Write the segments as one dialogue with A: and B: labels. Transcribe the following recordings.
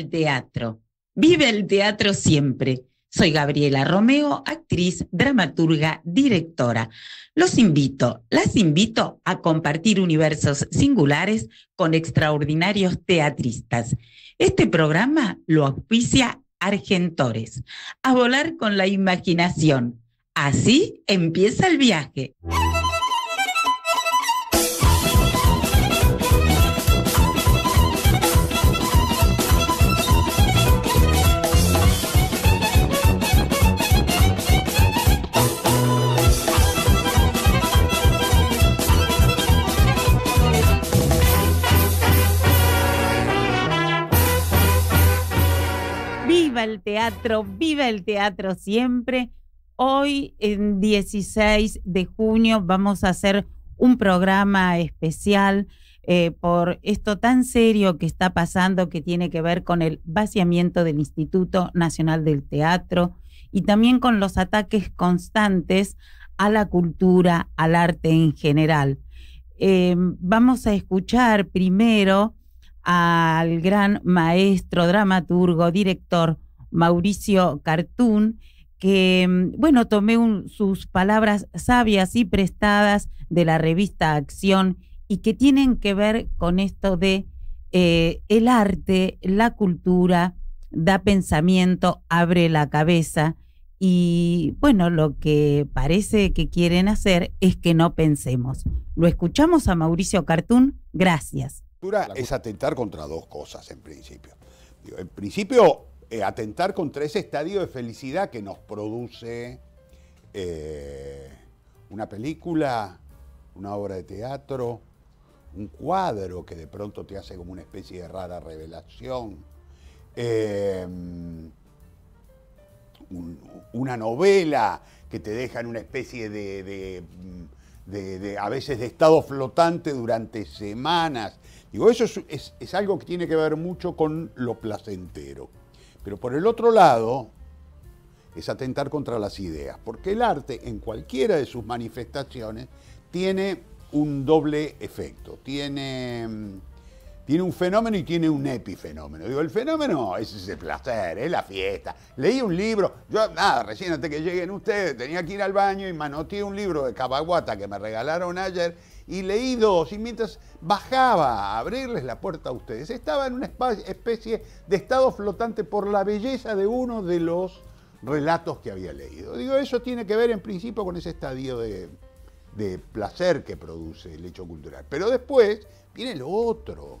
A: el teatro! ¡Vive el teatro siempre! Soy Gabriela Romeo, actriz, dramaturga, directora. Las invito a compartir universos singulares con extraordinarios teatristas. Este programa lo auspicia Argentores. A volar con la imaginación. Así empieza el viaje. Viva el teatro siempre. Hoy, en 16 de junio, vamos a hacer un programa especial por esto tan serio que está pasando, que tiene que ver con el vaciamiento del Instituto Nacional del Teatro y también con los ataques constantes a la cultura, al arte en general. Vamos a escuchar primero al gran maestro, dramaturgo, director Mauricio Cartún, que, bueno, tomé sus palabras sabias y prestadas de la revista Acción y que tienen que ver con esto de el arte, la cultura, da pensamiento, abre la cabeza y, bueno, lo que parece que quieren hacer es que no pensemos. Lo escuchamos a Mauricio Cartún. Gracias.
B: Es atentar contra dos cosas en principio. En principio, atentar contra ese estadio de felicidad que nos produce una película, una obra de teatro, un cuadro que de pronto te hace como una especie de rara revelación, una novela que te deja en una especie de a veces de estado flotante durante semanas. Digo, eso es algo que tiene que ver mucho con lo placentero. Pero por el otro lado, es atentar contra las ideas, porque el arte, en cualquiera de sus manifestaciones, tiene un doble efecto. Tiene un fenómeno y tiene un epifenómeno. Digo, el fenómeno es ese placer, es la fiesta. Leí un libro, yo recién antes que lleguen ustedes, tenía que ir al baño y manoteé un libro de Cabaguata que me regalaron ayer y leí dos, y mientras bajaba a abrirles la puerta a ustedes, estaba en una especie de estado flotante por la belleza de uno de los relatos que había leído. Digo, eso tiene que ver en principio con ese estadio de placer que produce el hecho cultural. Pero después viene lo otro.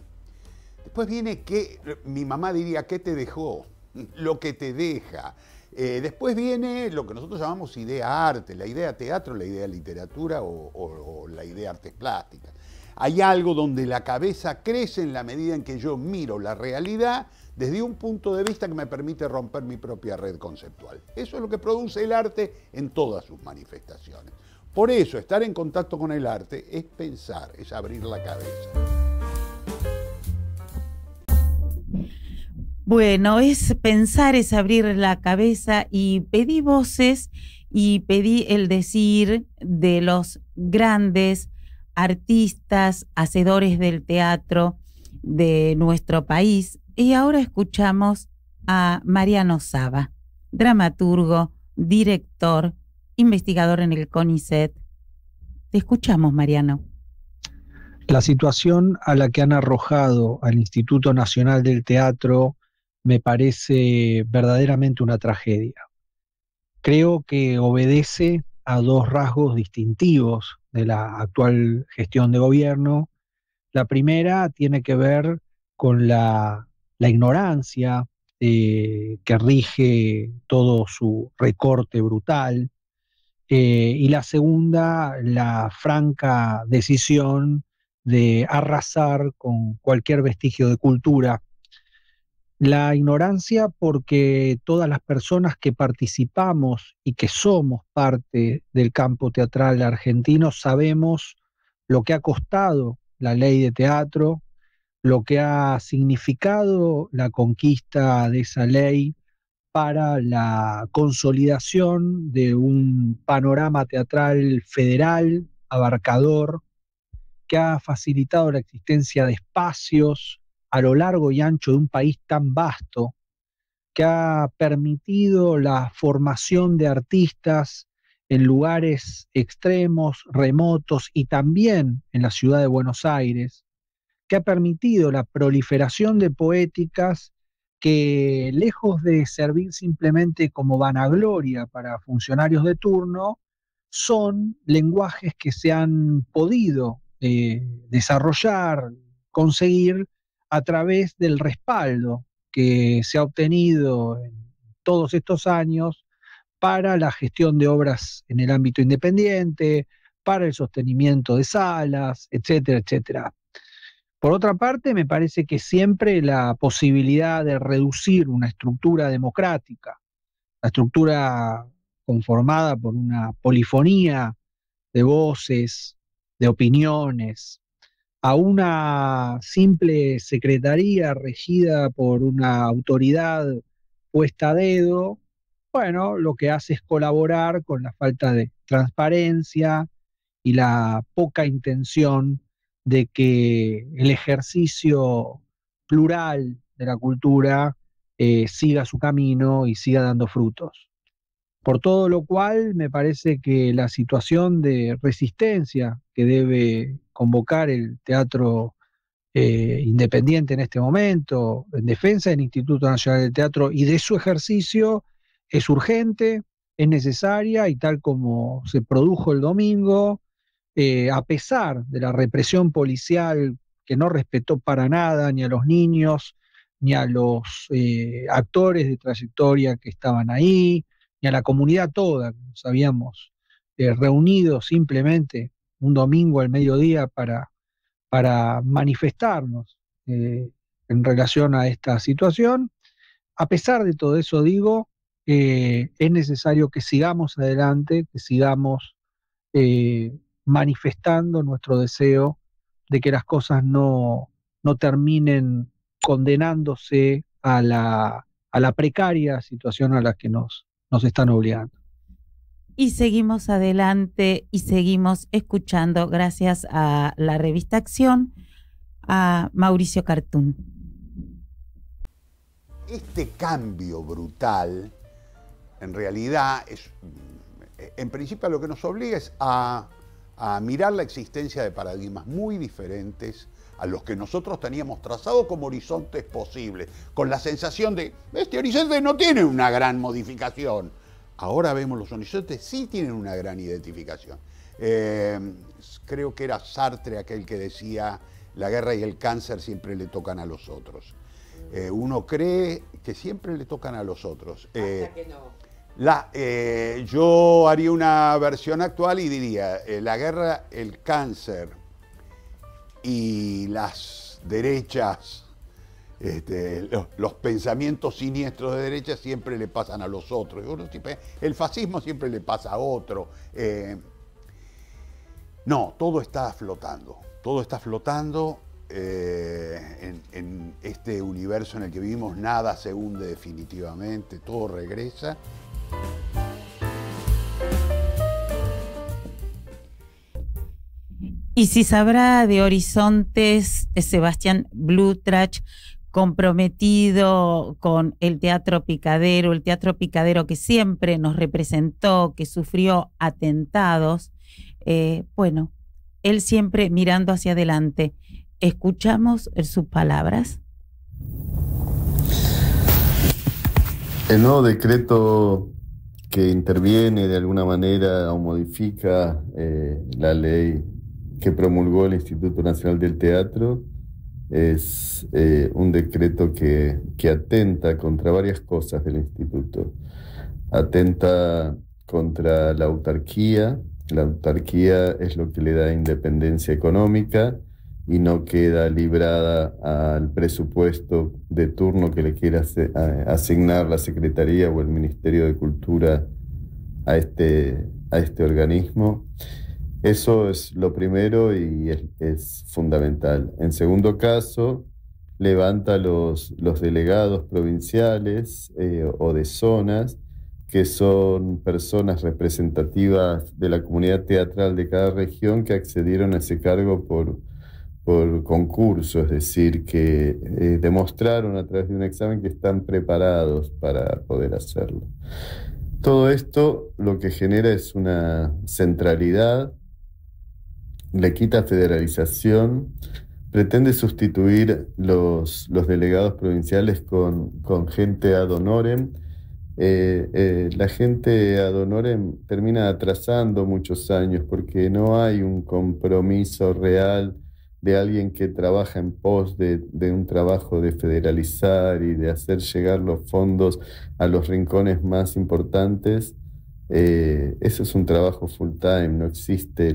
B: Después viene que, mi mamá diría, ¿qué te dejó? Lo que te deja. Después viene lo que nosotros llamamos idea arte, la idea teatro, la idea literatura o la idea artes plásticas. Hay algo donde la cabeza crece en la medida en que yo miro la realidad desde un punto de vista que me permite romper mi propia red conceptual. Eso es lo que produce el arte en todas sus manifestaciones. Por eso, estar en contacto con el arte es pensar, es abrir la cabeza.
A: Bueno, es pensar, es abrir la cabeza, y pedí voces y pedí el decir de los grandes artistas, hacedores del teatro de nuestro país. Y ahora escuchamos a Mariano Saba, dramaturgo, director, investigador en el CONICET. Te escuchamos, Mariano.
C: La situación a la que han arrojado al Instituto Nacional del Teatro me parece verdaderamente una tragedia. Creo que obedece a dos rasgos distintivos de la actual gestión de gobierno. La primera tiene que ver con la ignorancia que rige todo su recorte brutal, y la segunda, la franca decisión de arrasar con cualquier vestigio de cultura. La ignorancia porque todas las personas que participamos y que somos parte del campo teatral argentino sabemos lo que ha costado la ley de teatro, lo que ha significado la conquista de esa ley para la consolidación de un panorama teatral federal, abarcador, que ha facilitado la existencia de espacios a lo largo y ancho de un país tan vasto, que ha permitido la formación de artistas en lugares extremos, remotos y también en la ciudad de Buenos Aires, que ha permitido la proliferación de poéticas que, lejos de servir simplemente como vanagloria para funcionarios de turno, son lenguajes que se han podido desarrollar, conseguir a través del respaldo que se ha obtenido en todos estos años para la gestión de obras en el ámbito independiente, para el sostenimiento de salas, etcétera, etcétera. Por otra parte, me parece que siempre la posibilidad de reducir una estructura democrática, la estructura conformada por una polifonía de voces, de opiniones, a una simple secretaría regida por una autoridad puesta a dedo, bueno, lo que hace es colaborar con la falta de transparencia y la poca intención de que el ejercicio plural de la cultura siga su camino y siga dando frutos. Por todo lo cual, me parece que la situación de resistencia que debe convocar el teatro independiente en este momento, en defensa del Instituto Nacional del Teatro y de su ejercicio, es urgente, es necesaria y tal como se produjo el domingo, a pesar de la represión policial que no respetó para nada ni a los niños, ni a los actores de trayectoria que estaban ahí, ni a la comunidad toda, que nos habíamos reunido simplemente un domingo al mediodía para manifestarnos en relación a esta situación. A pesar de todo eso, digo, es necesario que sigamos adelante, que sigamos manifestando nuestro deseo de que las cosas no terminen condenándose a la precaria situación a la que nos están obligando.
A: Y seguimos adelante y seguimos escuchando, gracias a la revista Acción, a Mauricio Cartún.
B: Este cambio brutal, en realidad, en principio lo que nos obliga es a mirar la existencia de paradigmas muy diferentes a los que nosotros teníamos trazado como horizontes posibles, con la sensación de, este horizonte no tiene una gran modificación. Ahora vemos los horizontes, sí tienen una gran identificación. Creo que era Sartre aquel que decía, la guerra y el cáncer siempre le tocan a los otros. Uno cree que siempre le tocan a los otros.
D: Hasta que no.
B: Yo haría una versión actual y diría, la guerra, el cáncer y las derechas, los pensamientos siniestros de derecha siempre le pasan a los otros. El fascismo siempre le pasa a otro. No, todo está flotando. Todo está flotando en este universo en el que vivimos. Nada se hunde definitivamente, todo regresa.
A: Y si sabrá de horizontes, Sebastián Blutrach, comprometido con el Teatro Picadero que siempre nos representó, que sufrió atentados, bueno, él siempre mirando hacia adelante. ¿Escuchamos sus palabras?
E: El nuevo decreto que interviene de alguna manera o modifica la ley que promulgó el Instituto Nacional del Teatro es un decreto que atenta contra varias cosas del instituto. Atenta contra la autarquía. La autarquía es lo que le da independencia económica y no queda librada al presupuesto de turno que le quiera asignar la Secretaría o el Ministerio de Cultura a este organismo. Eso es lo primero y es fundamental. En segundo caso, levanta los delegados provinciales o de zonas, que son personas representativas de la comunidad teatral de cada región que accedieron a ese cargo por por concurso, es decir, que demostraron a través de un examen que están preparados para poder hacerlo. Todo esto lo que genera es una centralidad, le quita federalización, pretende sustituir los delegados provinciales con gente ad honorem. La gente ad honorem termina atrasando muchos años porque no hay un compromiso real de alguien que trabaja en pos de un trabajo de federalizar y de hacer llegar los fondos a los rincones más importantes. Eso es un trabajo full time, no existe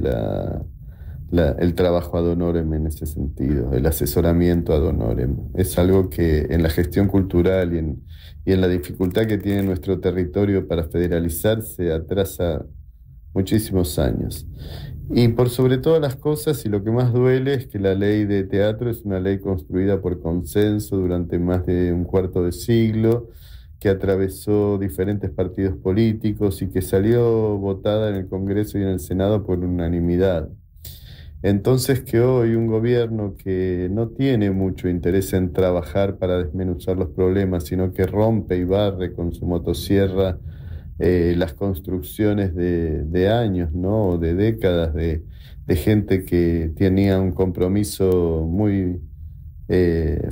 E: el trabajo ad honorem en ese sentido, el asesoramiento ad honorem. Es algo que en la gestión cultural y en la dificultad que tiene nuestro territorio para federalizarse atrasa muchísimos años. Y por sobre todas las cosas, y lo que más duele, es que la ley de teatro es una ley construida por consenso durante más de un cuarto de siglo, que atravesó diferentes partidos políticos y que salió votada en el Congreso y en el Senado por unanimidad. Entonces, que hoy un gobierno que no tiene mucho interés en trabajar para desmenuzar los problemas, sino que rompe y barre con su motosierra las construcciones de años, ¿no? De décadas de gente que tenía un compromiso muy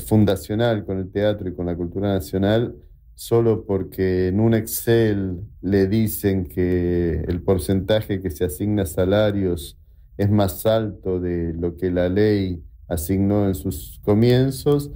E: fundacional con el teatro y con la cultura nacional, solo porque en un Excel le dicen que el porcentaje que se asigna a salarios es más alto de lo que la ley asignó en sus comienzos,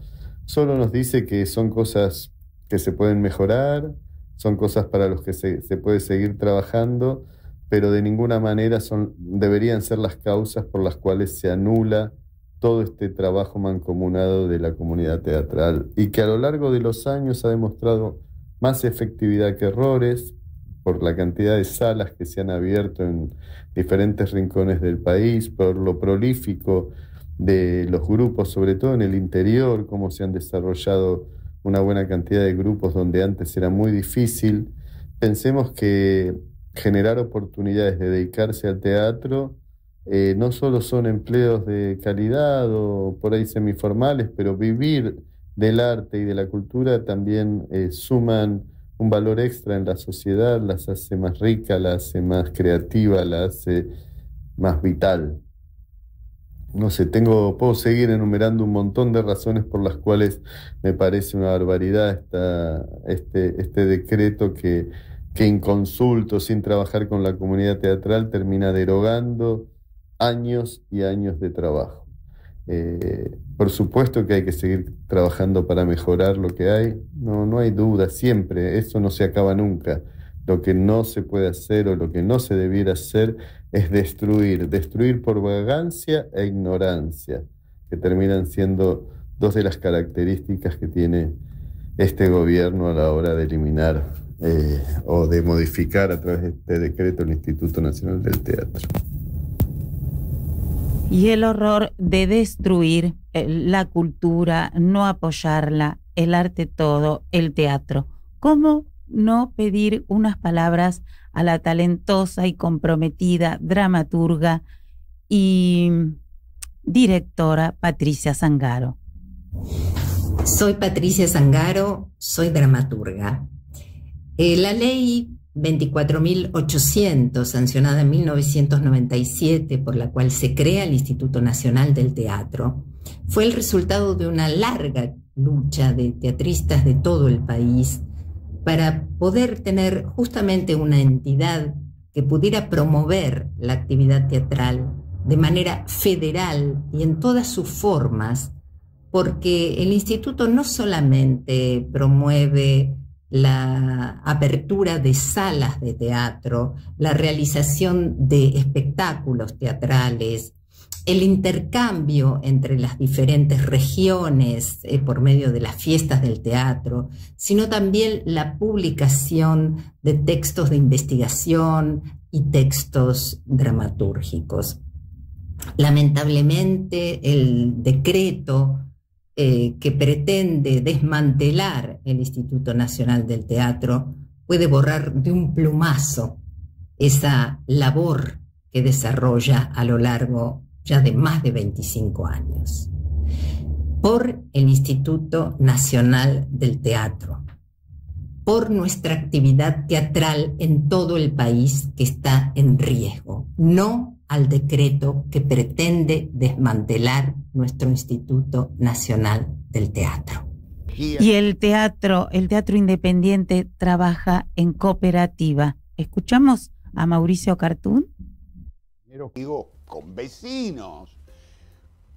E: solo nos dice que son cosas que se pueden mejorar, son cosas para las que se puede seguir trabajando, pero de ninguna manera deberían ser las causas por las cuales se anula todo este trabajo mancomunado de la comunidad teatral, y que a lo largo de los años ha demostrado más efectividad que errores, por la cantidad de salas que se han abierto en diferentes rincones del país, por lo prolífico de los grupos, sobre todo en el interior, cómo se han desarrollado una buena cantidad de grupos donde antes era muy difícil. Pensemos que generar oportunidades de dedicarse al teatro no solo son empleos de calidad o por ahí semiformales, pero vivir del arte y de la cultura también suman un valor extra en la sociedad, las hace más rica, la hace más creativa, la hace más vital. No sé, puedo seguir enumerando un montón de razones por las cuales me parece una barbaridad este decreto que inconsulto, sin trabajar con la comunidad teatral, termina derogando años y años de trabajo. Por supuesto que hay que seguir trabajando para mejorar lo que hay, no hay duda, siempre, eso no se acaba nunca. Lo que no se puede hacer o lo que no se debiera hacer es destruir por vagancia e ignorancia, que terminan siendo dos de las características que tiene este gobierno a la hora de eliminar o de modificar a través de este decreto el Instituto Nacional del Teatro.
A: Y el horror de destruir la cultura, no apoyarla, el arte todo, el teatro. ¿Cómo no pedir unas palabras a la talentosa y comprometida dramaturga y directora Patricia Zangaro?
D: Soy Patricia Zangaro, soy dramaturga. La ley 24.800, sancionada en 1997, por la cual se crea el Instituto Nacional del Teatro, fue el resultado de una larga lucha de teatristas de todo el país para poder tener justamente una entidad que pudiera promover la actividad teatral de manera federal y en todas sus formas, porque el instituto no solamente promueve la apertura de salas de teatro, la realización de espectáculos teatrales, el intercambio entre las diferentes regiones por medio de las fiestas del teatro, sino también la publicación de textos de investigación y textos dramatúrgicos. Lamentablemente, el decreto que pretende desmantelar el Instituto Nacional del Teatro puede borrar de un plumazo esa labor que desarrolla a lo largo ya de más de 25 años, por el Instituto Nacional del Teatro, por nuestra actividad teatral en todo el país que está en riesgo, no al decreto que pretende desmantelar nuestro Instituto Nacional del Teatro.
A: Y el teatro independiente trabaja en cooperativa. ¿Escuchamos a Mauricio Cartún?
B: Digo, con vecinos,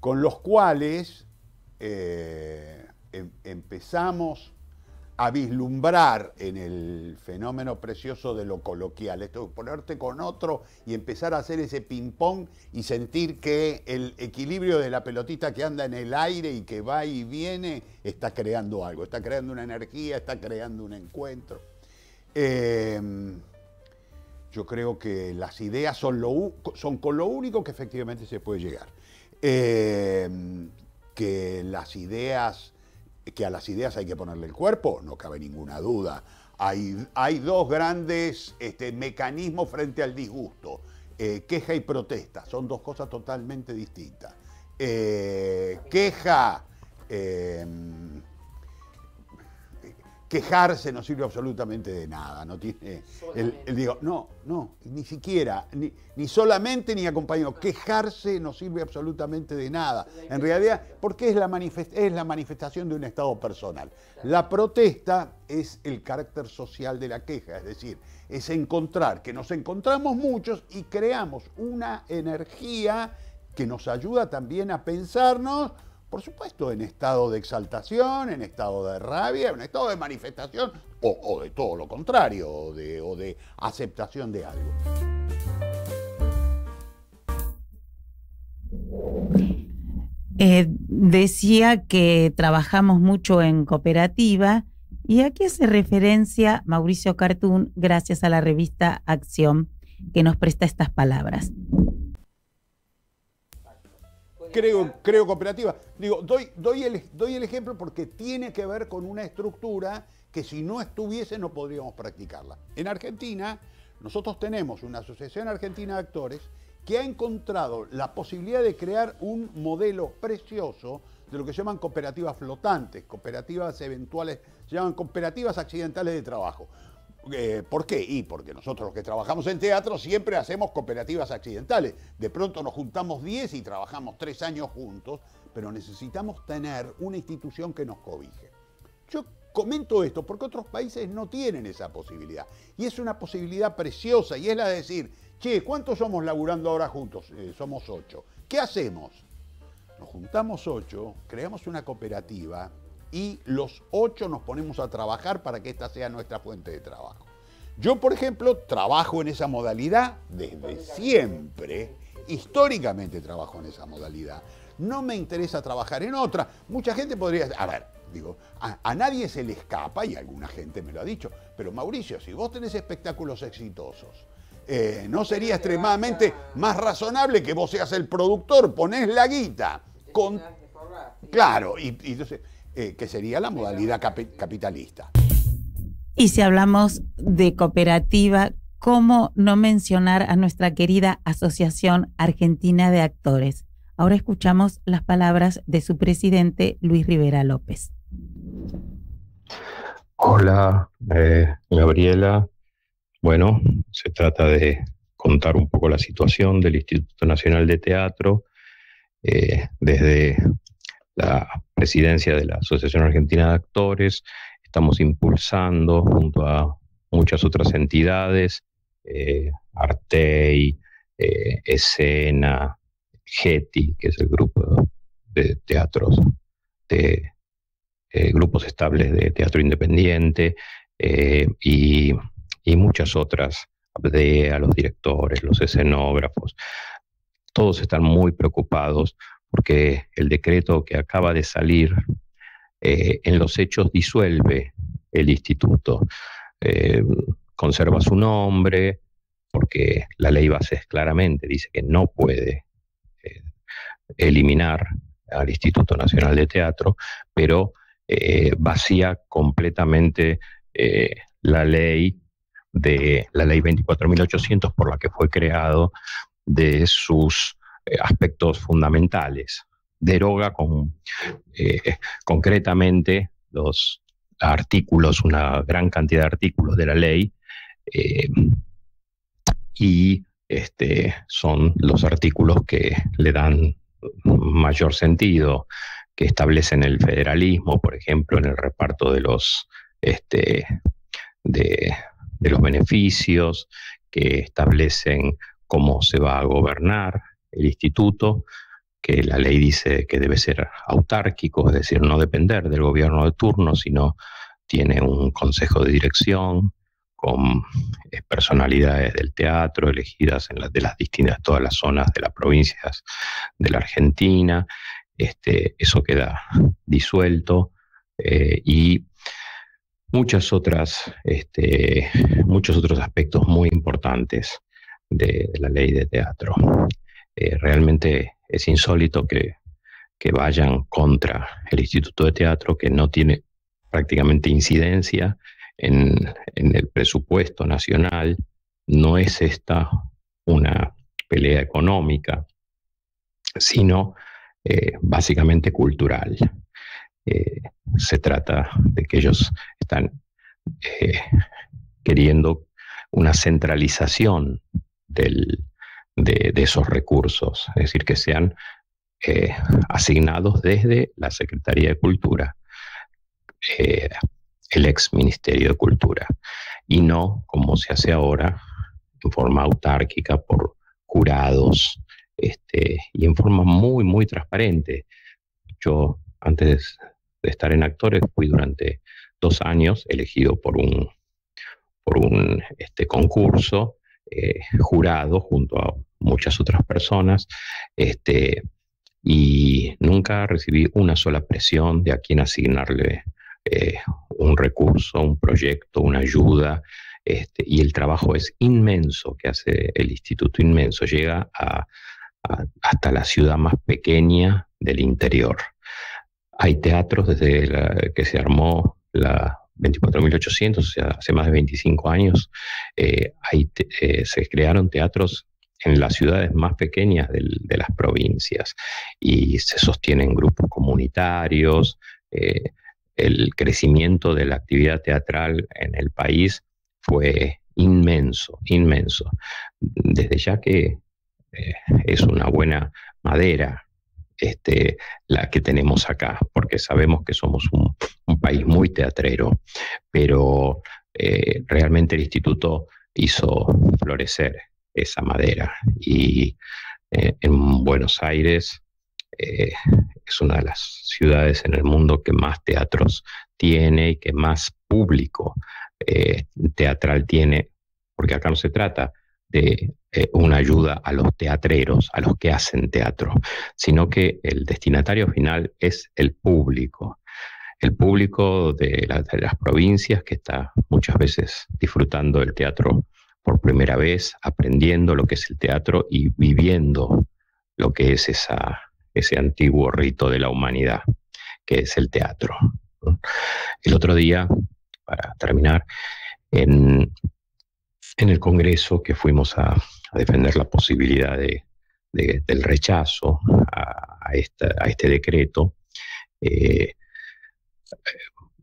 B: con los cuales empezamos a vislumbrar en el fenómeno precioso de lo coloquial, esto de ponerte con otro y empezar a hacer ese ping-pong y sentir que el equilibrio de la pelotita que anda en el aire y que va y viene está creando algo, está creando una energía, está creando un encuentro. Yo creo que las ideas son con lo único que efectivamente se puede llegar. Que a las ideas hay que ponerle el cuerpo, no cabe ninguna duda. Hay dos grandes mecanismos frente al disgusto. Queja y protesta, son dos cosas totalmente distintas. Quejarse no sirve absolutamente de nada, no tiene ni siquiera, ni solamente ni acompañado. Quejarse no sirve absolutamente de nada. En realidad, porque es la manifestación de un estado personal. La protesta es el carácter social de la queja, es decir, es encontrar que nos encontramos muchos y creamos una energía que nos ayuda también a pensarnos, por supuesto, en estado de exaltación, en estado de rabia, en estado de manifestación, o de todo lo contrario, o de aceptación de algo.
A: Decía que trabajamos mucho en cooperativa, ¿y a qué hace referencia Mauricio Cartún gracias a la revista Acción, que nos presta estas palabras?
B: Creo cooperativa. Digo, doy el ejemplo porque tiene que ver con una estructura que si no estuviese no podríamos practicarla. En Argentina, nosotros tenemos una Asociación Argentina de Actores que ha encontrado la posibilidad de crear un modelo precioso de lo que se llaman cooperativas flotantes, cooperativas eventuales, se llaman cooperativas accidentales de trabajo. ¿Por qué? Porque nosotros los que trabajamos en teatro siempre hacemos cooperativas accidentales. De pronto nos juntamos 10 y trabajamos 3 años juntos, pero necesitamos tener una institución que nos cobije. Yo comento esto porque otros países no tienen esa posibilidad. Y es una posibilidad preciosa y es la de decir, che, ¿cuántos somos laburando ahora juntos? Somos 8. ¿Qué hacemos? Nos juntamos 8, creamos una cooperativa y los 8 nos ponemos a trabajar para que esta sea nuestra fuente de trabajo. Yo, por ejemplo, trabajo en esa modalidad desde siempre. Históricamente trabajo en esa modalidad. No me interesa trabajar en otra. Mucha gente podría... A ver, digo, a nadie se le escapa, y alguna gente me lo ha dicho, pero Mauricio, si vos tenés espectáculos exitosos, ¿no sería extremadamente más razonable que vos seas el productor, ponés la guita? Claro, y entonces... que sería la modalidad capitalista.
A: Y si hablamos de cooperativa, ¿cómo no mencionar a nuestra querida Asociación Argentina de Actores? Ahora escuchamos las palabras de su presidente, Luis Rivera López.
F: Hola, Gabriela. Bueno, se trata de contar un poco la situación del Instituto Nacional de Teatro desde la presidencia de la Asociación Argentina de Actores. Estamos impulsando junto a muchas otras entidades, Artei, Escena, GETI, que es el grupo de teatros, de grupos estables de teatro independiente, y muchas otras, ABDEA, los directores, los escenógrafos. Todos están muy preocupados porque el decreto que acaba de salir en los hechos disuelve el instituto. Conserva su nombre porque la ley Bases claramente dice que no puede eliminar al Instituto Nacional de Teatro, pero vacía completamente la ley 24.800 por la que fue creado, de sus aspectos fundamentales. Deroga concretamente los artículos, una gran cantidad de artículos de la ley, y son los artículos que le dan mayor sentido, que establecen el federalismo, por ejemplo, en el reparto de los beneficios, que establecen cómo se va a gobernar el instituto, que la ley dice que debe ser autárquico, es decir, no depender del gobierno de turno, sino tiene un consejo de dirección con personalidades del teatro elegidas de las distintas, todas las zonas de las provincias de la Argentina. Eso queda disuelto, y muchos otros aspectos muy importantes de la ley de teatro. Realmente es insólito que vayan contra el Instituto de Teatro, que no tiene prácticamente incidencia en el presupuesto nacional. No es esta una pelea económica, sino básicamente cultural. Se trata de que ellos están queriendo una centralización de esos recursos, es decir, que sean asignados desde la Secretaría de Cultura, el ex Ministerio de Cultura, y no como se hace ahora, en forma autárquica por jurados, y en forma muy, muy transparente. Yo, antes de estar en Actores, fui durante 2 años elegido por un concurso, jurado junto a muchas otras personas, y nunca recibí una sola presión de a quién asignarle un recurso, un proyecto, una ayuda, y el trabajo es inmenso que hace el instituto, inmenso, llega hasta la ciudad más pequeña del interior. Hay teatros desde que se armó la 24.800, o sea, hace más de 25 años, se crearon teatros en las ciudades más pequeñas de las provincias, y se sostienen grupos comunitarios. El crecimiento de la actividad teatral en el país fue inmenso, inmenso. Desde ya que es una buena madera la que tenemos acá, porque sabemos que somos un país muy teatrero, pero realmente el instituto hizo florecer esa madera, y en Buenos Aires es una de las ciudades en el mundo que más teatros tiene y que más público teatral tiene, porque acá no se trata de una ayuda a los teatreros, a los que hacen teatro, sino que el destinatario final es el público de las provincias, que está muchas veces disfrutando del teatro por primera vez, aprendiendo lo que es el teatro y viviendo lo que es ese antiguo rito de la humanidad, que es el teatro. El otro día, para terminar, en el Congreso, que fuimos a defender la posibilidad del rechazo a este decreto,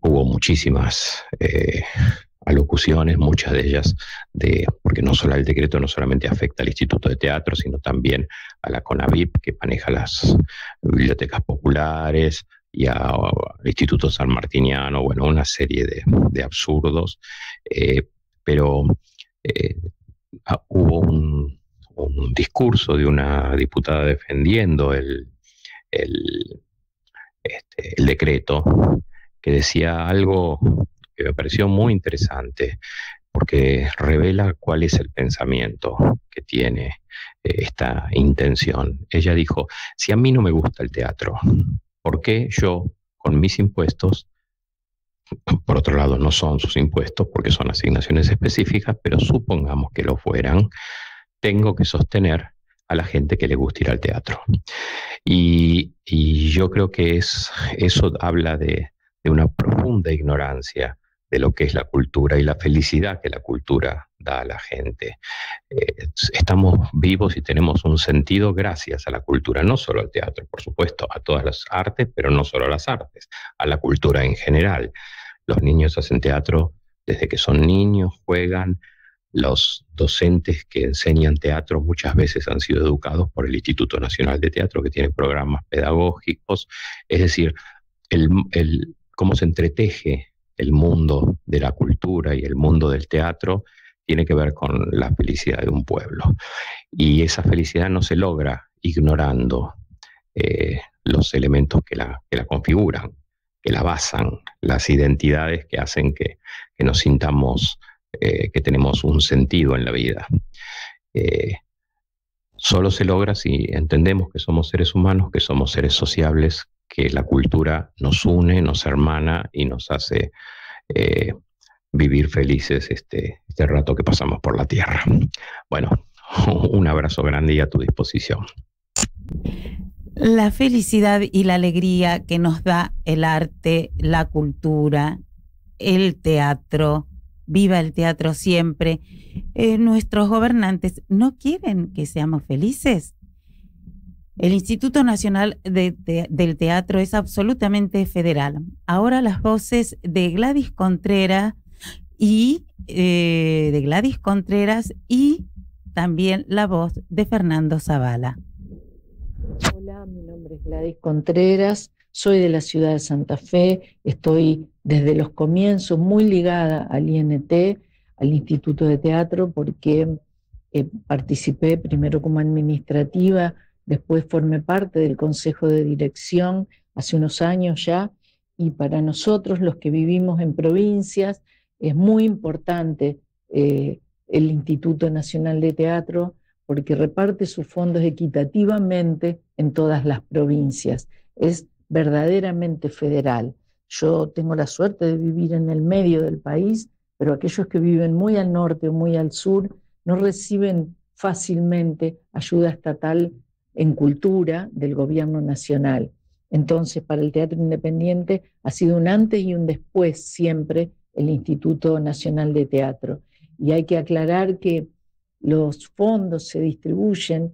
F: hubo muchísimas alocuciones, muchas de ellas, porque el decreto no solamente afecta al Instituto de Teatro, sino también a la CONAVIP, que maneja las bibliotecas populares, y al Instituto San Martiniano, bueno, una serie de absurdos, pero hubo un discurso de una diputada defendiendo el decreto, que decía algo que me pareció muy interesante, porque revela cuál es el pensamiento que tiene esta intención. Ella dijo: si a mí no me gusta el teatro, ¿por qué yo, con mis impuestos, por otro lado no son sus impuestos porque son asignaciones específicas, pero supongamos que lo fueran, tengo que sostener a la gente que le gusta ir al teatro? Y yo creo que eso habla de una profunda ignorancia de lo que es la cultura y la felicidad que la cultura da a la gente. Estamos vivos y tenemos un sentido gracias a la cultura, no solo al teatro, por supuesto, a todas las artes, pero no solo a las artes, a la cultura en general. Los niños hacen teatro desde que son niños, juegan. Los docentes que enseñan teatro muchas veces han sido educados por el Instituto Nacional de Teatro, que tiene programas pedagógicos. Es decir, cómo se entreteje el mundo de la cultura y el mundo del teatro tiene que ver con la felicidad de un pueblo. Y esa felicidad no se logra ignorando los elementos que la configuran, que la basan, las identidades que hacen que nos sintamos que tenemos un sentido en la vida. Solo se logra si entendemos que somos seres humanos, que somos seres sociables, que la cultura nos une, nos hermana y nos hace vivir felices este rato que pasamos por la tierra. Bueno, un abrazo grande y a tu disposición.
A: La felicidad y la alegría que nos da el arte, la cultura, el teatro, viva el teatro siempre. Nuestros gobernantes no quieren que seamos felices. El Instituto Nacional del Teatro es absolutamente federal. Ahora las voces de Gladys Contreras y también la voz de Fernando Zavala.
G: Hola, mi nombre es Gladys Contreras, soy de la ciudad de Santa Fe, estoy desde los comienzos muy ligada al INT, al Instituto de Teatro, porque participé primero como administrativa, después formé parte del Consejo de Dirección hace unos años ya, y para nosotros los que vivimos en provincias es muy importante el Instituto Nacional de Teatro, porque reparte sus fondos equitativamente en todas las provincias. Es verdaderamente federal. Yo tengo la suerte de vivir en el medio del país, pero aquellos que viven muy al norte o muy al sur no reciben fácilmente ayuda estatal en cultura del gobierno nacional. Entonces, para el teatro independiente ha sido un antes y un después siempre el Instituto Nacional de Teatro. Y hay que aclarar que los fondos se distribuyen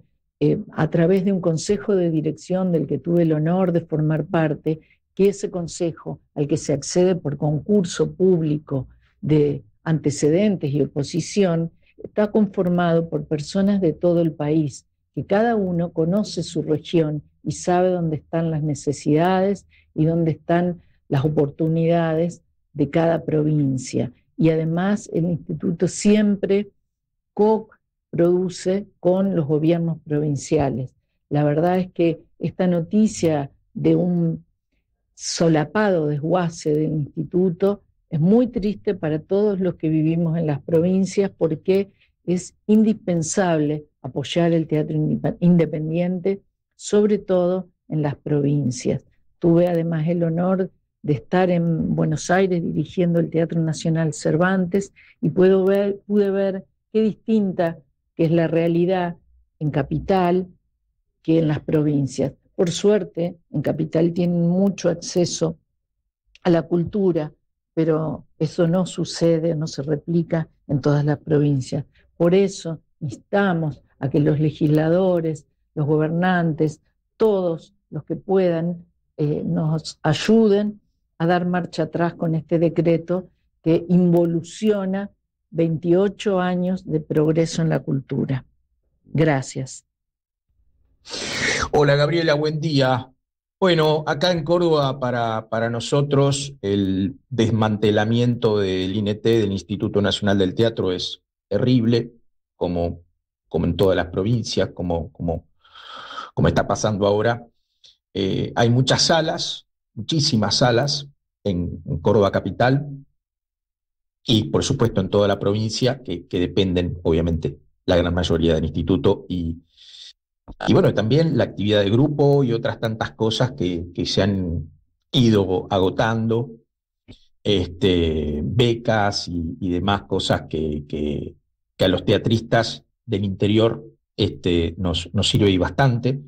G: a través de un consejo de dirección del que tuve el honor de formar parte, que ese consejo al que se accede por concurso público de antecedentes y oposición está conformado por personas de todo el país, que cada uno conoce su región y sabe dónde están las necesidades y dónde están las oportunidades de cada provincia. Y además el instituto siempre coproduce con los gobiernos provinciales. La verdad es que esta noticia de un solapado desguace del instituto es muy triste para todos los que vivimos en las provincias, porque es indispensable apoyar el teatro independiente, sobre todo en las provincias. Tuve además el honor de estar en Buenos Aires dirigiendo el Teatro Nacional Cervantes y pude ver qué distinta que es la realidad en Capital que en las provincias. Por suerte, en Capital tienen mucho acceso a la cultura, pero eso no sucede, no se replica en todas las provincias. Por eso instamos a que los legisladores, los gobernantes, todos los que puedan, nos ayuden a dar marcha atrás con este decreto que involuciona 28 años de progreso en la cultura. Gracias.
H: Hola Gabriela, buen día. Bueno, acá en Córdoba para nosotros el desmantelamiento del INT, del Instituto Nacional del Teatro, es terrible, como en todas las provincias, como está pasando ahora. Hay muchas salas, muchísimas salas en Córdoba capital y por supuesto en toda la provincia que dependen, obviamente, la gran mayoría del instituto y bueno, también la actividad de grupo y otras tantas cosas que se han ido agotando, becas y demás cosas que a los teatristas del interior nos sirve bastante.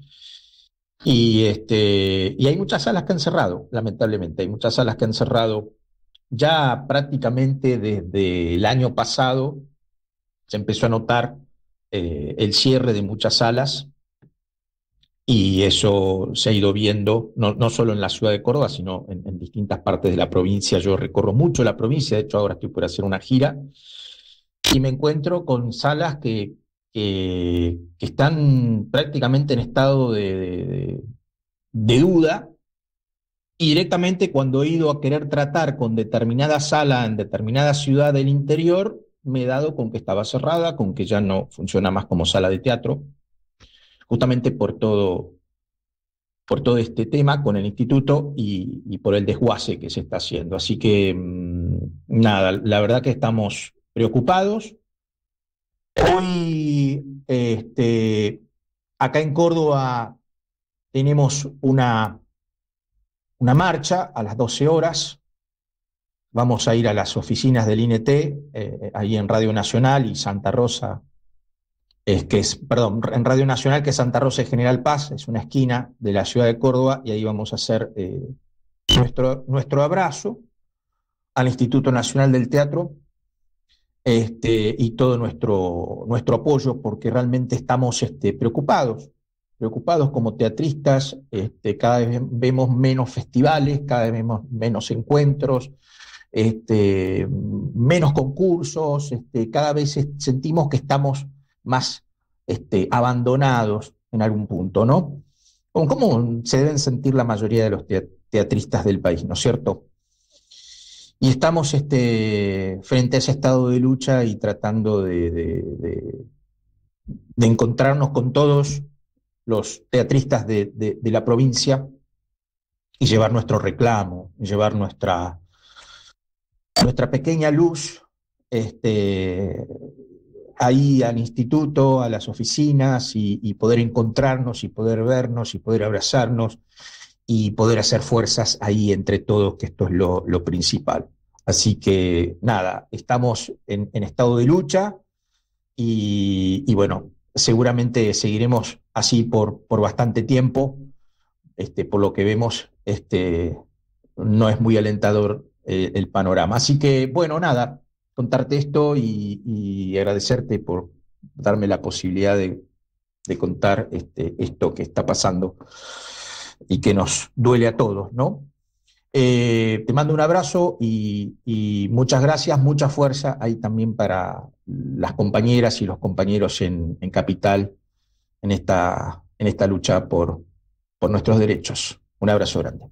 H: Y hay muchas salas que han cerrado, lamentablemente, hay muchas salas que han cerrado ya prácticamente desde el año pasado se empezó a notar el cierre de muchas salas, y eso se ha ido viendo no solo en la ciudad de Córdoba, sino en distintas partes de la provincia. Yo recorro mucho la provincia, de hecho ahora estoy por hacer una gira, y me encuentro con salas que están prácticamente en estado de duda, y directamente cuando he ido a querer tratar con determinada sala en determinada ciudad del interior, me he dado con que estaba cerrada, con que ya no funciona más como sala de teatro, justamente por todo este tema con el instituto y por el desguace que se está haciendo. Así que, nada, la verdad que estamos preocupados. Hoy, acá en Córdoba tenemos una marcha a las 12 horas. Vamos a ir a las oficinas del INT, ahí en Radio Nacional y Santa Rosa, en Radio Nacional, que es Santa Rosa y General Paz, es una esquina de la ciudad de Córdoba, y ahí vamos a hacer nuestro abrazo al Instituto Nacional del Teatro, y todo nuestro apoyo, porque realmente estamos preocupados como teatristas. Cada vez vemos menos festivales, cada vez vemos menos encuentros, menos concursos, cada vez sentimos que estamos más abandonados en algún punto, ¿no? ¿Cómo se deben sentir la mayoría de los teatristas del país, ¿no es cierto? Y estamos frente a ese estado de lucha y tratando de encontrarnos con todos los teatristas de la provincia y llevar nuestro reclamo, llevar nuestra pequeña luz ahí al instituto, a las oficinas, y poder encontrarnos y poder vernos y poder abrazarnos y poder hacer fuerzas ahí entre todos, que esto es lo principal. Así que nada, estamos en estado de lucha y bueno, seguramente seguiremos así por bastante tiempo. Por lo que vemos, no es muy alentador el panorama. Así que bueno, nada, contarte esto y agradecerte por darme la posibilidad de contar esto que está pasando y que nos duele a todos, ¿no? Te mando un abrazo y muchas gracias, mucha fuerza ahí también para las compañeras y los compañeros en Capital, en esta lucha por nuestros derechos. Un abrazo grande.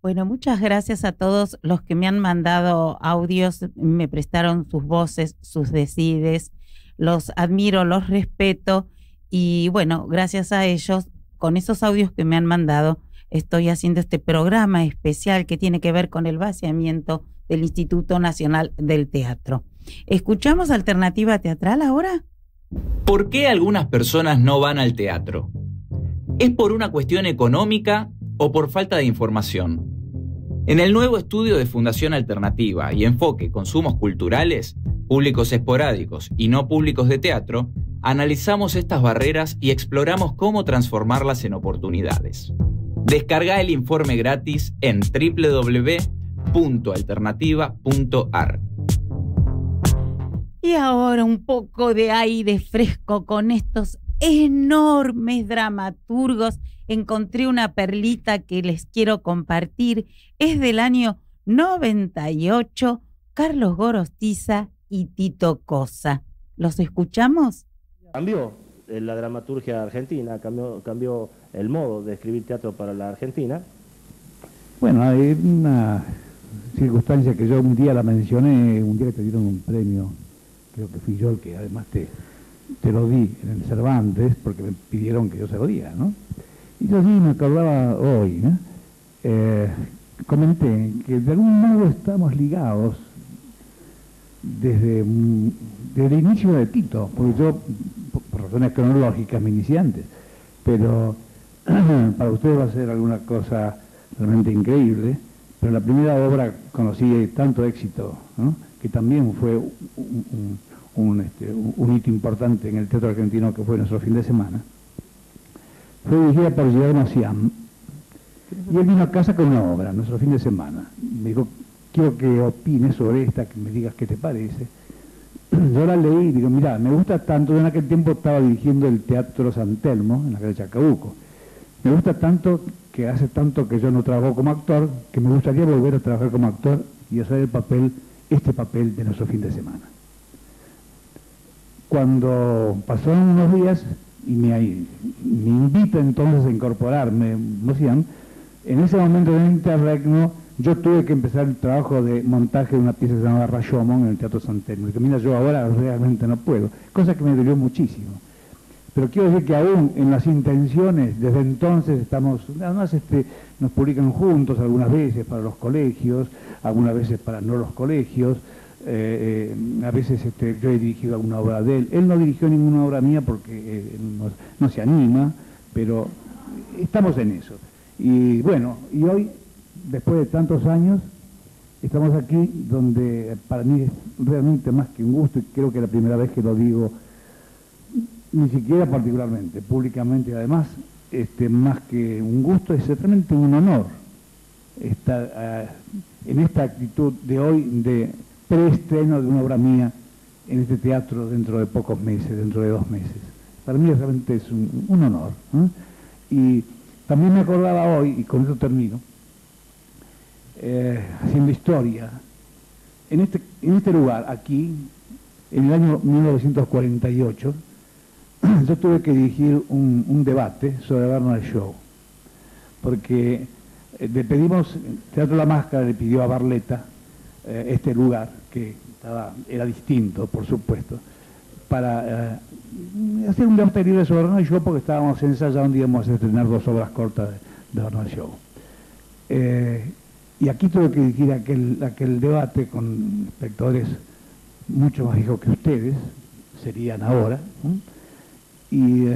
A: Bueno, muchas gracias a todos los que me han mandado audios, me prestaron sus voces, sus decides, los admiro, los respeto, y bueno, gracias a ellos, con esos audios que me han mandado, estoy haciendo este programa especial que tiene que ver con el vaciamiento del Instituto Nacional del Teatro. ¿Escuchamos Alternativa Teatral ahora?
I: ¿Por qué algunas personas no van al teatro? ¿Es por una cuestión económica o por falta de información? En el nuevo estudio de Fundación Alternativa y Enfoque Consumos Culturales, Públicos Esporádicos y No Públicos de Teatro, analizamos estas barreras y exploramos cómo transformarlas en oportunidades. Descarga el informe gratis en www.alternativa.ar.
A: Y ahora un poco de aire fresco con estos enormes dramaturgos. Encontré una perlita que les quiero compartir. Es del año 98, Carlos Gorostiza y Tito Cosa. ¿Los escuchamos?
J: Cambió la dramaturgia argentina, cambió el modo de escribir teatro para la Argentina.
K: Bueno, hay una circunstancia que yo un día la mencioné, un día que te dieron un premio, creo que fui yo el que además te lo di en el Cervantes, porque me pidieron que yo se lo diera, ¿no? Y yo sí me acordaba hoy, ¿no? Comenté que de algún modo estamos ligados desde el inicio de Tito, porque yo, por razones cronológicas, me inicié antes, pero para ustedes va a ser alguna cosa realmente increíble, pero la primera obra conocí tanto éxito, ¿no? Que también fue un hito importante en el teatro argentino, que fue nuestro fin de semana. Fue dirigida por Guillermo Siam, y él vino a casa con una obra, nuestro fin de semana. Me dijo, quiero que opines sobre esta, que me digas qué te parece. Yo la leí y digo, mira, me gusta tanto, yo en aquel tiempo estaba dirigiendo el Teatro San Telmo, en la calle Chacabuco. Me gusta tanto que hace tanto que yo no trabajo como actor, que me gustaría volver a trabajar como actor y hacer este papel de nuestro fin de semana. Cuando pasaron unos días y me invita entonces a incorporarme, en ese momento de interregno yo tuve que empezar el trabajo de montaje de una pieza llamada Rashomon en el Teatro San Telmo. Y que mira, yo ahora realmente no puedo, cosa que me dolió muchísimo. Pero quiero decir que aún en las intenciones, desde entonces estamos, además nos publican juntos algunas veces para los colegios, algunas veces para no los colegios, a veces yo he dirigido alguna obra de él. Él no dirigió ninguna obra mía porque no se anima, pero estamos en eso. Y bueno, y hoy, después de tantos años, estamos aquí donde para mí es realmente más que un gusto, y creo que es la primera vez que lo digo, ni siquiera particularmente, públicamente además, más que un gusto, es realmente un honor estar en esta actitud de hoy de preestreno de una obra mía en este teatro dentro de pocos meses, dentro de 2 meses. Para mí realmente es un honor, ¿no? Y también me acordaba hoy, y con eso termino, haciendo historia, en este lugar, aquí, en el año 1948, yo tuve que dirigir un debate sobre Bernard Shaw, porque le pedimos, Teatro La Máscara le pidió a Barletta este lugar, que era distinto, por supuesto, para hacer un debate libre sobre Bernard Shaw, porque estábamos ensayando y íbamos a estrenar 2 obras cortas de Bernard Shaw. Y aquí tuve que dirigir aquel debate con espectadores mucho más viejos que ustedes, serían ahora, ¿no? Y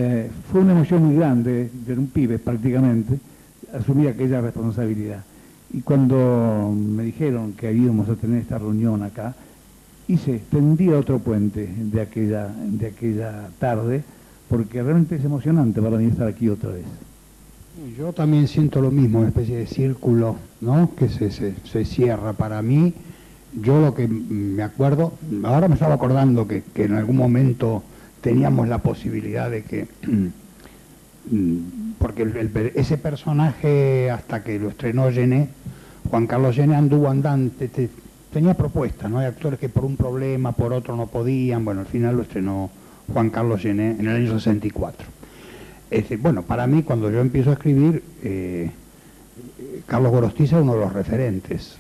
K: fue una emoción muy grande, de un pibe prácticamente, asumir aquella responsabilidad. Y cuando me dijeron que íbamos a tener esta reunión acá, tendí otro puente de aquella tarde, porque realmente es emocionante para mí estar aquí otra vez.
B: Yo también siento lo mismo, una especie de círculo, ¿no?, que se cierra para mí. Yo lo que me acuerdo, ahora me estaba acordando que en algún momento teníamos la posibilidad de que, porque ese personaje, hasta que lo estrenó Gené, Juan Carlos Gené, anduvo andante, tenía propuestas, ¿no? Hay actores que por un problema, por otro no podían. Bueno, al final lo estrenó Juan Carlos Gené en el año 64. Bueno, para mí, cuando yo empiezo a escribir, Carlos Gorostiza es uno de los referentes.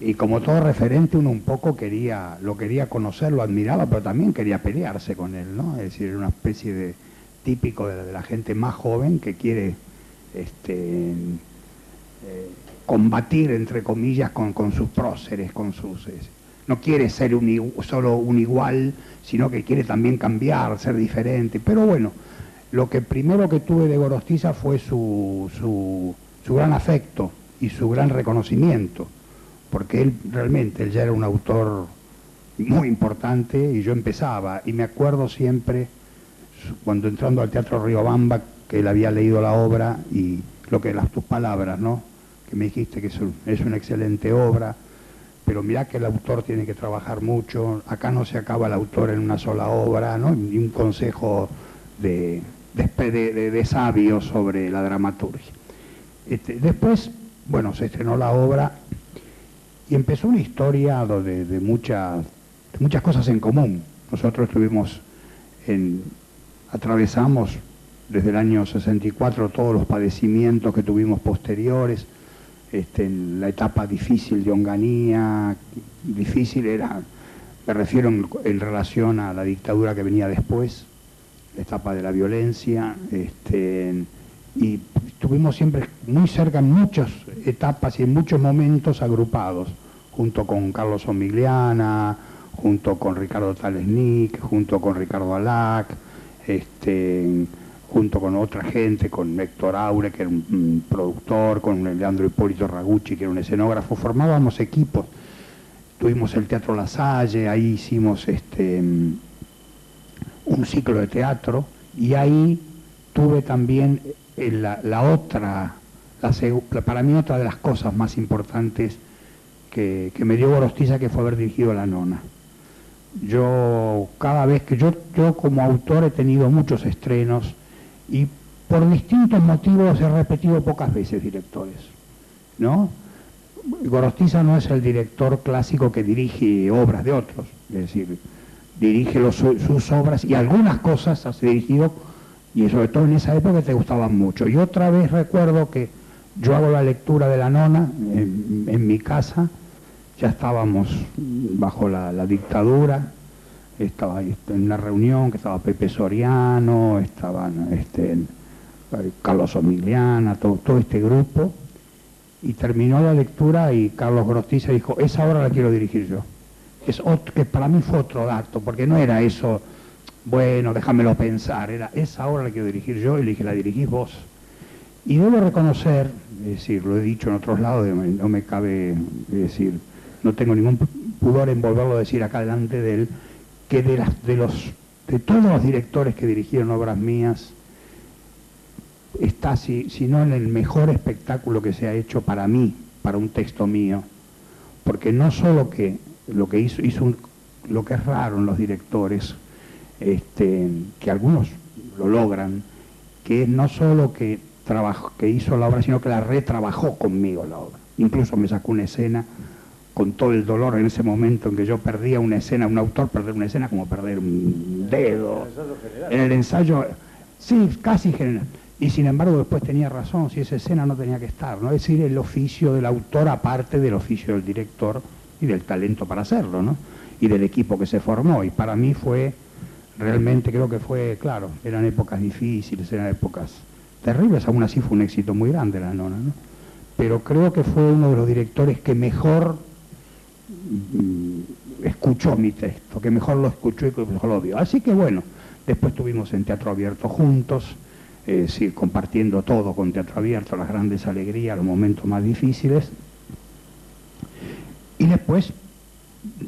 B: Y como todo referente, uno un poco lo quería conocer, lo admiraba, pero también quería pelearse con él, ¿no? Es decir, era una especie de típico de la gente más joven que quiere combatir, entre comillas, con sus próceres, no quiere ser solo un igual, sino que quiere también cambiar, ser diferente. Pero bueno, lo que primero que tuve de Gorostiza fue su gran afecto y su gran reconocimiento, porque él ya era un autor muy importante y yo empezaba, y me acuerdo siempre cuando entrando al Teatro Riobamba, que él había leído la obra y tus palabras, ¿no?, que me dijiste que es una excelente obra, pero mirá que el autor tiene que trabajar mucho, acá no se acaba el autor en una sola obra, ¿no?, y un consejo de sabio sobre la dramaturgia. Después, bueno, se estrenó la obra y empezó una historia de muchas cosas en común. Nosotros atravesamos desde el año 64 todos los padecimientos que tuvimos posteriores, en la etapa difícil de Onganía. Difícil era, me refiero en relación a la dictadura que venía después, la etapa de la violencia, y estuvimos siempre muy cerca en muchas etapas y en muchos momentos agrupados, junto con Carlos Omigliana, junto con Ricardo Talesnik, junto con Ricardo Alac, junto con otra gente, con Héctor Aure, que era un productor, con Leandro Hipólito Ragucci, que era un escenógrafo. Formábamos equipos. Tuvimos el Teatro La Salle, ahí hicimos un ciclo de teatro, y ahí tuve también la otra
K: para mí otra de las cosas más importantes que me dio Gorostiza, que fue haber dirigido La Nona. Yo cada vez que yo como autor he tenido muchos estrenos y por distintos motivos he repetido pocas veces directores, ¿no? Gorostiza no es el director clásico que dirige obras de otros, es decir, dirige sus obras y algunas cosas has dirigido y sobre todo en esa época te gustaban mucho. Y otra vez recuerdo que yo hago la lectura de La Nona en mi casa, ya estábamos bajo la dictadura, estaba ahí en una reunión que estaba Pepe Soriano, estaban Carlos Omigliana, todo este grupo, y terminó la lectura y Carlos Gorostiza dijo, esa obra la quiero dirigir yo. Que para mí fue otro dato, porque no era eso, bueno, déjamelo pensar, era esa obra la quiero dirigir yo, y le dije, la dirigís vos. Y debo reconocer, es decir, lo he dicho en otros lados, no me cabe, es decir, no tengo ningún pudor en volverlo a decir acá delante de él, que de todos los directores que dirigieron obras mías, está, si no en el mejor espectáculo que se ha hecho para mí, para un texto mío, porque no solo que lo que hizo lo que es raro en los directores, que algunos lo logran, que es no solo que hizo la obra, sino que la retrabajó conmigo la obra. Incluso me sacó una escena con todo el dolor en ese momento en que yo perdía una escena, un autor perder una escena como perder un dedo. En el ensayo, sí, casi general. Y sin embargo después tenía razón, si esa escena no tenía que estar, ¿no? Es decir, el oficio del autor aparte del oficio del director y del talento para hacerlo, ¿no? Y del equipo que se formó. Y para mí fue, realmente creo que fue, claro, eran épocas difíciles, eran épocas terribles, aún así fue un éxito muy grande La Nona, ¿no? Pero creo que fue uno de los directores que mejor escuchó mi texto, que mejor lo escuchó y que mejor lo vio. Así que bueno, después estuvimos en Teatro Abierto juntos, es decir, compartiendo todo con Teatro Abierto, las grandes alegrías, los momentos más difíciles. Y después,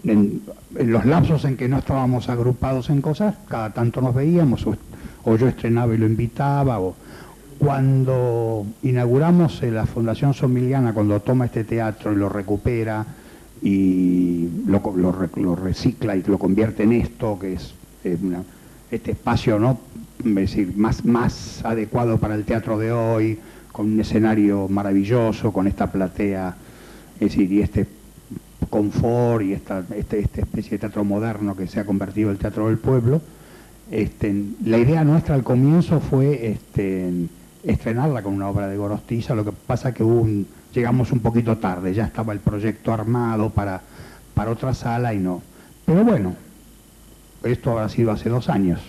K: en los lapsos en que no estábamos agrupados en cosas, cada tanto nos veíamos, o yo estrenaba y lo invitaba, o cuando inauguramos la Fundación Somigliana, cuando toma este teatro y lo recupera y lo recicla y lo convierte en esto, que es este espacio, ¿no? Es decir, más adecuado para el teatro de hoy, con un escenario maravilloso, con esta platea, es decir, y este confort y esta especie de teatro moderno que se ha convertido en el Teatro del Pueblo. La idea nuestra al comienzo fue estrenarla con una obra de Gorostiza, lo que pasa que llegamos un poquito tarde, ya estaba el proyecto armado para otra sala y no. Pero bueno, esto habrá sido hace 2 años.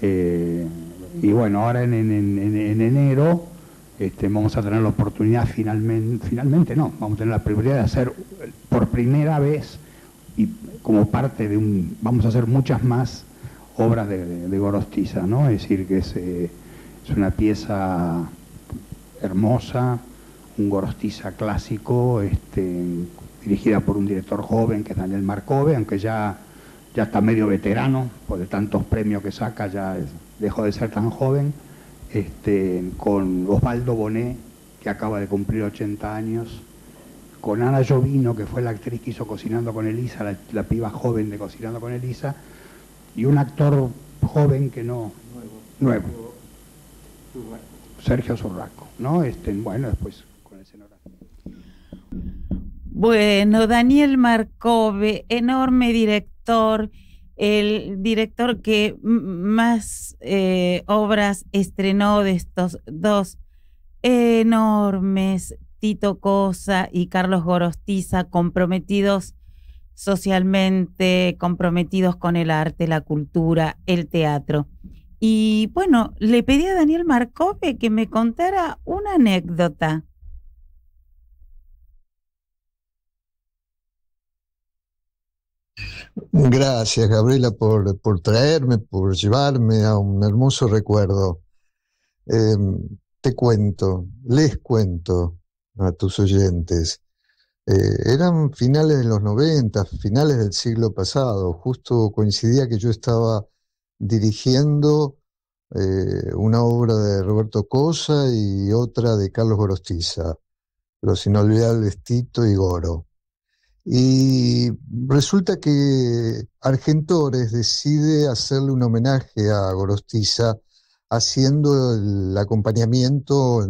K: Y bueno, ahora en enero vamos a tener la oportunidad finalmente no, vamos a tener la prioridad de hacer por primera vez y como parte de vamos a hacer muchas más obras de Gorostiza, ¿no? Es decir, que es una pieza hermosa, un Gorostiza clásico, dirigida por un director joven que es Daniel Marcove, aunque ya está medio veterano, por de tantos premios que saca, ya dejó de ser tan joven, con Osvaldo Bonet, que acaba de cumplir 80 años, con Ana Jovino, que fue la actriz que hizo Cocinando con Elisa, la piba joven de Cocinando con Elisa, y un actor joven que no... Nuevo. Sergio Zurraco, ¿no? Bueno, después con el escenógrafo.
A: Bueno, Daniel Marcove, enorme director, el director que más obras estrenó de estos 2 enormes, Tito Cosa y Carlos Gorostiza, comprometidos socialmente, comprometidos con el arte, la cultura, el teatro. Y bueno, le pedí a Daniel Marcove que me contara una anécdota.
L: Gracias, Gabriela, por traerme, por llevarme a un hermoso recuerdo. Les cuento a tus oyentes. Eran finales de los 90, finales del siglo pasado. Justo coincidía que yo estaba dirigiendo una obra de Roberto Cosa y otra de Carlos Gorostiza, Los inolvidables Tito y Goro. Y resulta que Argentores decide hacerle un homenaje a Gorostiza haciendo el acompañamiento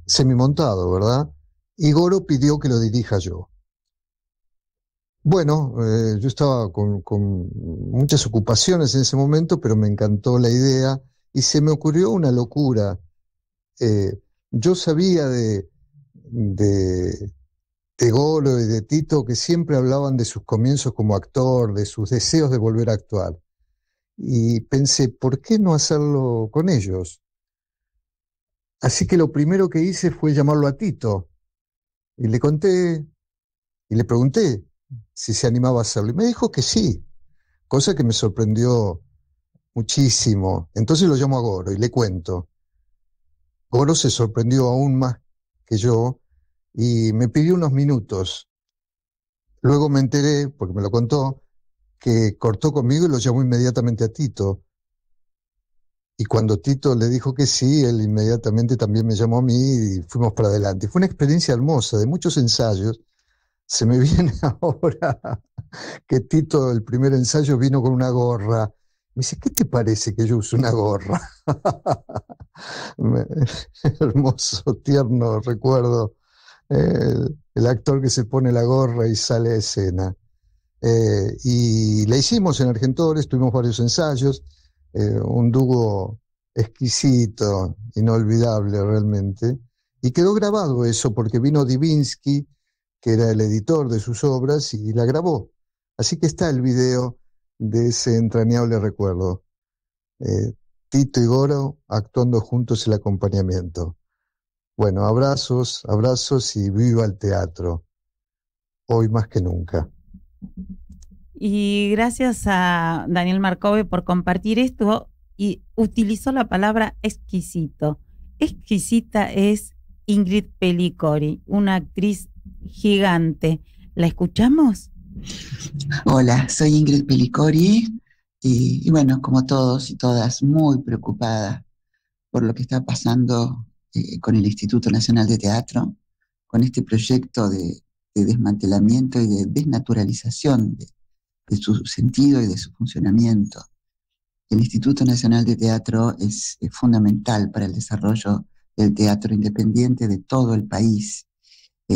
L: semimontado, ¿verdad? Y Goro pidió que lo dirija yo. Bueno, yo estaba con muchas ocupaciones en ese momento, pero me encantó la idea y se me ocurrió una locura. Yo sabía de Goro y de Tito que siempre hablaban de sus comienzos como actor, de sus deseos de volver a actuar. Y pensé, ¿por qué no hacerlo con ellos? Así que lo primero que hice fue llamarlo a Tito. Y le conté, y le pregunté si se animaba a hacerlo. Y me dijo que sí, cosa que me sorprendió muchísimo. Entonces lo llamo a Goro y le cuento. Goro se sorprendió aún más que yo y me pidió unos minutos. Luego me enteré, porque me lo contó, que cortó conmigo y lo llamó inmediatamente a Tito. Y cuando Tito le dijo que sí, él inmediatamente también me llamó a mí y fuimos para adelante. Fue una experiencia hermosa, de muchos ensayos. Se me viene ahora que Tito, el primer ensayo, vino con una gorra. Me dice, ¿qué te parece que yo use una gorra? Hermoso, tierno recuerdo. El actor que se pone la gorra y sale a escena. Y la hicimos en Argentores, tuvimos varios ensayos, un dúo exquisito, inolvidable realmente. Y quedó grabado eso porque vino Divinsky, que era el editor de sus obras, y la grabó. Así que está el video de ese entrañable recuerdo. Tito y Goro actuando juntos el acompañamiento. Bueno, abrazos y viva el teatro, hoy más que nunca.
A: Y gracias a Daniel Marcove por compartir esto, y utilizó la palabra exquisito. Exquisita es Ingrid Pellicori, una actriz gigante. ¿La escuchamos?
M: Hola, soy Ingrid Pellicori y bueno, como todos y todas, muy preocupada por lo que está pasando con el Instituto Nacional de Teatro, con este proyecto de desmantelamiento y de desnaturalización de su sentido y de su funcionamiento. El Instituto Nacional de Teatro es fundamental para el desarrollo del teatro independiente de todo el país.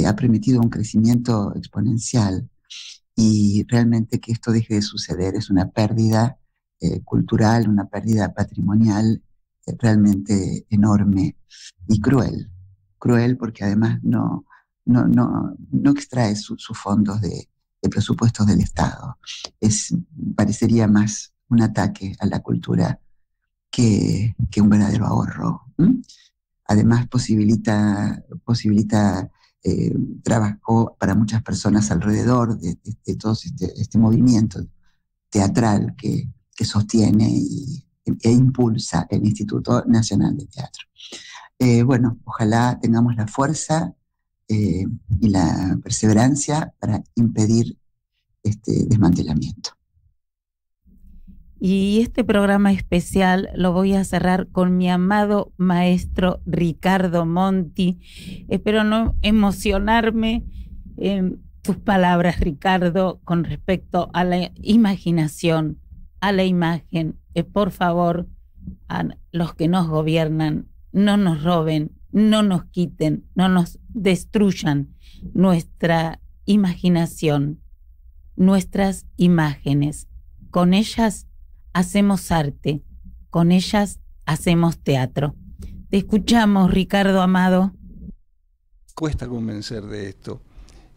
M: Ha permitido un crecimiento exponencial y realmente que esto deje de suceder es una pérdida cultural, una pérdida patrimonial realmente enorme y cruel porque además no extrae sus fondos de presupuestos del Estado. Parecería más un ataque a la cultura que un verdadero ahorro. Además posibilita trabajo para muchas personas alrededor de todo este movimiento teatral que sostiene e impulsa el Instituto Nacional de Teatro. Bueno, ojalá tengamos la fuerza y la perseverancia para impedir este desmantelamiento.
A: Y este programa especial lo voy a cerrar con mi amado maestro Ricardo Monti. Espero no emocionarme en tus palabras, Ricardo, con respecto a la imaginación, a la imagen. Por favor, a los que nos gobiernan, no nos roben, no nos quiten, no nos destruyan nuestra imaginación, nuestras imágenes. Con ellas hacemos arte, con ellas hacemos teatro. Te escuchamos, Ricardo amado.
N: Cuesta convencer de esto.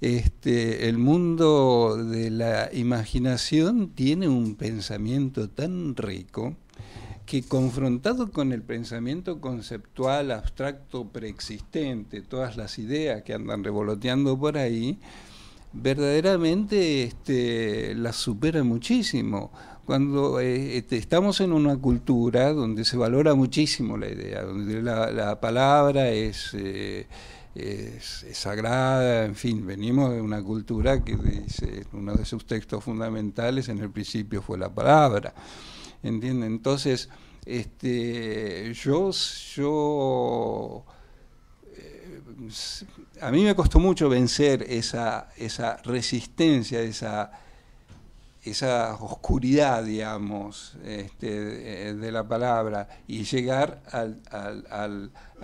N: El mundo de la imaginación tiene un pensamiento tan rico que, confrontado con el pensamiento conceptual, abstracto, preexistente, todas las ideas que andan revoloteando por ahí, verdaderamente las supera muchísimo. Cuando estamos en una cultura donde se valora muchísimo la idea, donde la palabra es sagrada, en fin, venimos de una cultura que dice, uno de sus textos fundamentales, en el principio fue la palabra, ¿entienden? Entonces, A mí me costó mucho vencer esa resistencia, esa oscuridad, digamos, de la palabra, y llegar a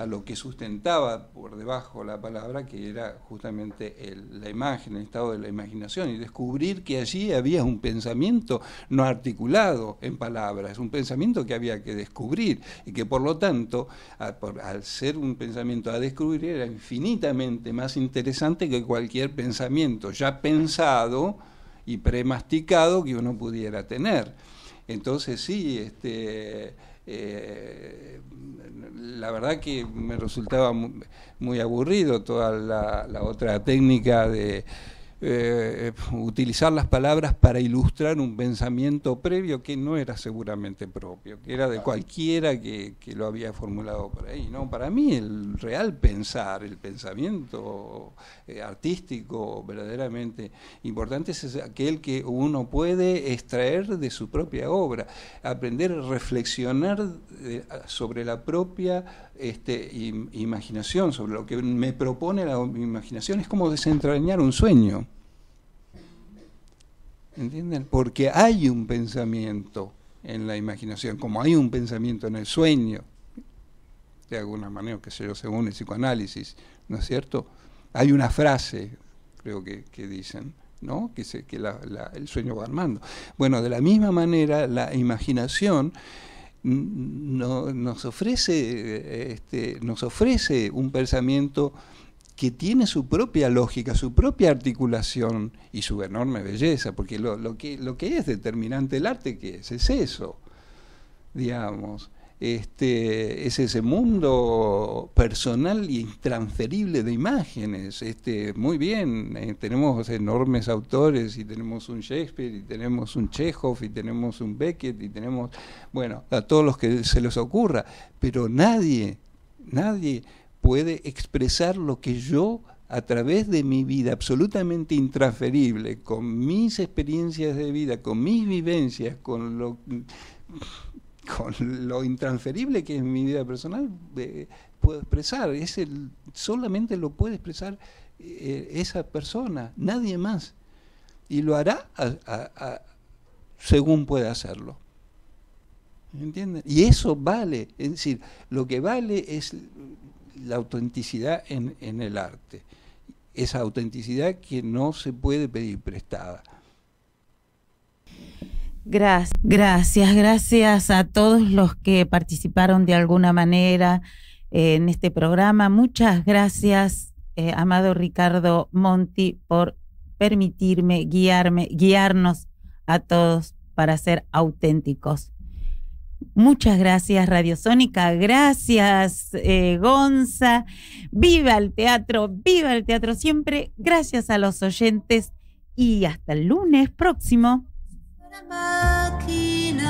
N: lo que sustentaba por debajo la palabra, que era justamente la imagen, el estado de la imaginación, y descubrir que allí había un pensamiento no articulado en palabras, un pensamiento que había que descubrir, y que por lo tanto, al ser un pensamiento a descubrir, era infinitamente más interesante que cualquier pensamiento ya pensado y premasticado que uno pudiera tener. Entonces sí, la verdad que me resultaba muy aburrido toda la otra técnica de utilizar las palabras para ilustrar un pensamiento previo que no era seguramente propio, que era de cualquiera que lo había formulado por ahí, ¿no? Para mí el real pensar, el pensamiento artístico verdaderamente importante es aquel que uno puede extraer de su propia obra, aprender a reflexionar sobre la propia imaginación, sobre lo que me propone la imaginación. Es como desentrañar un sueño, ¿entienden? Porque hay un pensamiento en la imaginación, como hay un pensamiento en el sueño, de alguna manera, que sé yo, según el psicoanálisis, ¿no es cierto? Hay una frase, creo que dicen, ¿no? Que el sueño va armando. Bueno, de la misma manera, la imaginación nos ofrece un pensamiento que tiene su propia lógica, su propia articulación y su enorme belleza, porque lo que es determinante el arte, ¿qué es? Es eso, digamos. Es ese mundo personal y intransferible de imágenes. Muy bien, tenemos enormes autores, y tenemos un Shakespeare, y tenemos un Chekhov, y tenemos un Beckett, y tenemos, bueno, a todos los que se les ocurra, pero nadie puede expresar lo que yo, a través de mi vida absolutamente intransferible, con mis experiencias de vida, con mis vivencias, con lo intransferible que es mi vida personal, puedo expresar. Solamente lo puede expresar esa persona, nadie más. Y lo hará según pueda hacerlo. ¿Entienden? Y eso vale, es decir, lo que vale es la autenticidad en el arte. Esa autenticidad que no se puede pedir prestada.
A: Gracias a todos los que participaron de alguna manera en este programa. Muchas gracias, amado Ricardo Monti, por permitirme guiarnos a todos para ser auténticos. Muchas gracias, Radio Sónica. Gracias, Gonza. Viva el teatro siempre. Gracias a los oyentes y hasta el lunes próximo.
O: Máquina,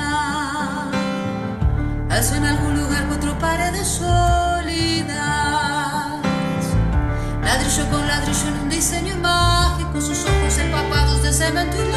O: alzo en algún lugar 4 paredes sólidas, ladrillo con ladrillo en un diseño mágico, sus ojos empapados de cemento y